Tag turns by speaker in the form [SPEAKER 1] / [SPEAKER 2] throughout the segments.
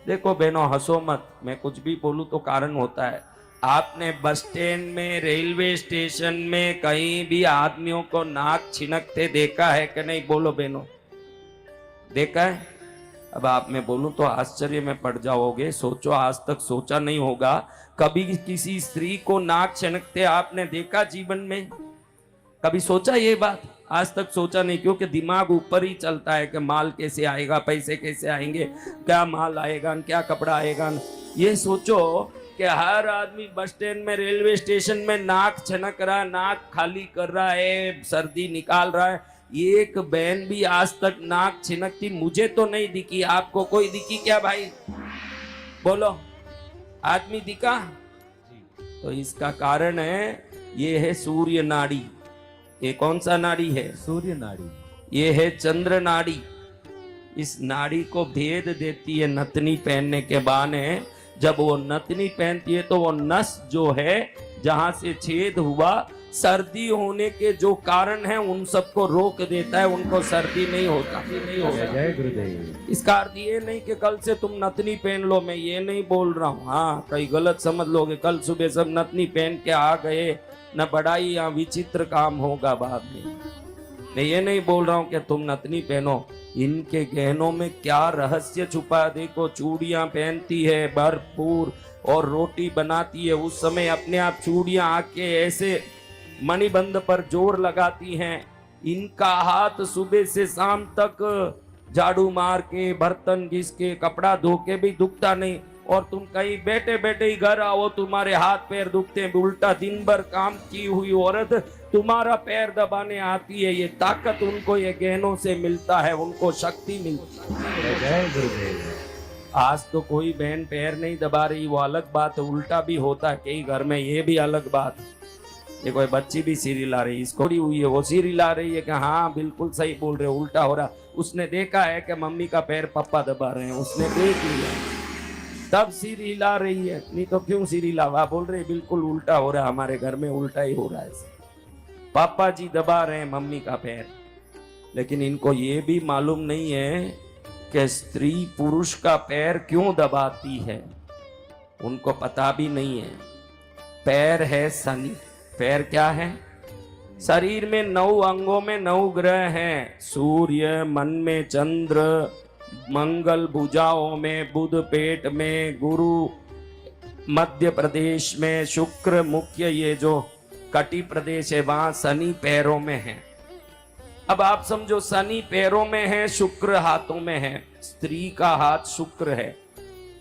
[SPEAKER 1] देखो बहनों, हंसो मत, मैं कुछ भी बोलूं तो कारण होता है। आपने बस स्टैंड में, रेलवे स्टेशन में, कहीं भी आदमियों को नाक छिनकते देखा है कि नहीं? बोलो बहनों, देखा है? अब आप मैं बोलूं तो आश्चर्य में पड़ जाओगे। सोचो, आज तक सोचा नहीं होगा कभी किसी स्त्री को नाक छिनकते आपने देखा जीवन में? कभी सोचा ये बात? आज तक सोचा नहीं, क्योंकि दिमाग ऊपर ही चलता है कि माल कैसे आएगा, पैसे कैसे आएंगे, क्या माल आएगा, क्या कपड़ा आएगा। ये सोचो कि हर आदमी बस स्टैंड में, रेलवे स्टेशन में नाक छनक रहा है, नाक खाली कर रहा है, सर्दी निकाल रहा है। एक बहन भी आज तक नाक छिनकती मुझे तो नहीं दिखी। आपको कोई दिखी क्या भाई? बोलो, आदमी दिखा? तो इसका कारण है, ये है सूर्य नाड़ी। ये कौन सा नाड़ी है?
[SPEAKER 2] सूर्य नाड़ी।
[SPEAKER 1] ये है चंद्र नाड़ी। इस नाड़ी को भेद देती है नथनी पहनने के बहाने। जब वो नथनी पहनती है तो वो नस जो है, जहां से छेद हुआ, सर्दी होने के जो कारण है उन सबको रोक देता है, उनको सर्दी नहीं होता।
[SPEAKER 2] जय गुरुदेव।
[SPEAKER 1] इसका अर्थ ये नहीं कि कल से तुम नथनी पहन लो, मैं ये नहीं बोल रहा हूँ। हाँ, कई गलत समझ लोगे, कल सुबह सब नथनी पहन के आ गए, न बड़ाई या विचित्र काम होगा बाद में। मैं ये नहीं बोल रहा हूँ कि तुम नथनी पहनो। इनके गहनों में क्या रहस्य छुपा है देखो। चूड़ियां पहनती है भरपूर और रोटी बनाती है, उस समय अपने आप चूड़ियां आके ऐसे मणिबंध पर जोर लगाती हैं। इनका हाथ सुबह से शाम तक झाड़ू मार के, बर्तन घिस के, कपड़ा धो के भी दुखता नहीं, और तुम कहीं बैठे बैठे ही घर आओ, तुम्हारे हाथ पैर दुखते हैं। उल्टा दिन भर काम की हुई औरत तुम्हारा पैर दबाने आती है। ये ताकत उनको ये गहनों से मिलता है, उनको शक्ति मिलती है।
[SPEAKER 2] जय गुरुदेव।
[SPEAKER 1] आज तो कोई बहन पैर नहीं दबा रही, वो अलग बात है। उल्टा भी होता है कई घर में, ये भी अलग बात है। ये कोई बच्ची भी सीरी ला रही, इसको हुई है, वो सीरी ला रही है कि हाँ बिल्कुल सही बोल रहे हो, उल्टा हो रहा। उसने देखा है कि मम्मी का पैर पापा दबा रहे हैं, उसने देख लिया, तब सीरी ला रही है। नहीं तो क्यों सीरी लावा? बोल रहे बिल्कुल उल्टा हो रहा है, हमारे घर में उल्टा ही हो रहा है, पापा जी दबा रहे हैं मम्मी का पैर। लेकिन इनको ये भी मालूम नहीं है कि स्त्री पुरुष का पैर क्यों दबाती है, उनको पता भी नहीं है। पैर है शनि। पैर क्या है? शरीर में 9 अंगों में 9 ग्रह हैं। सूर्य, मन में चंद्र, मंगल भुजाओं में, बुध पेट में, गुरु मध्य प्रदेश में, शुक्र मुख्य ये जो कटी प्रदेश है वहां, शनि पैरों में है। अब आप समझो, शनि पैरों में है, शुक्र हाथों में है। स्त्री का हाथ शुक्र है,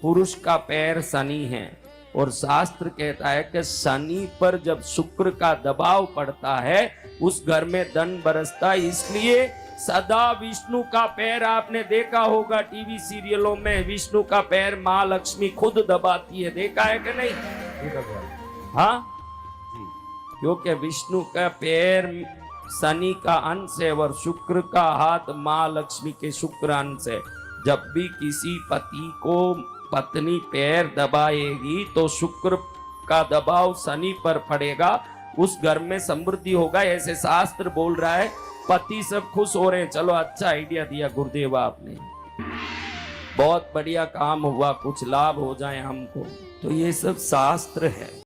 [SPEAKER 1] पुरुष का पैर शनि है। और शास्त्र कहता है कि शनि पर जब शुक्र का दबाव पड़ता है, उस घर में धन बरसता है। इसलिए सदा विष्णु का पैर आपने देखा होगा टीवी सीरियलों में, विष्णु का पैर माँ लक्ष्मी खुद दबाती है, देखा है कि नहीं? हाँ, क्योंकि विष्णु का पैर शनि का अंश है और शुक्र का हाथ माँ लक्ष्मी के शुक्र अंश है। जब भी किसी पति को पत्नी पैर दबाएगी तो शुक्र का दबाव शनि पर पड़ेगा, उस घर में समृद्धि होगा, ऐसे शास्त्र बोल रहा है। पति सब खुश हो रहे हैं। चलो, अच्छा आइडिया दिया गुरुदेव आपने, बहुत बढ़िया काम हुआ, कुछ लाभ हो जाए हमको। तो ये सब शास्त्र है।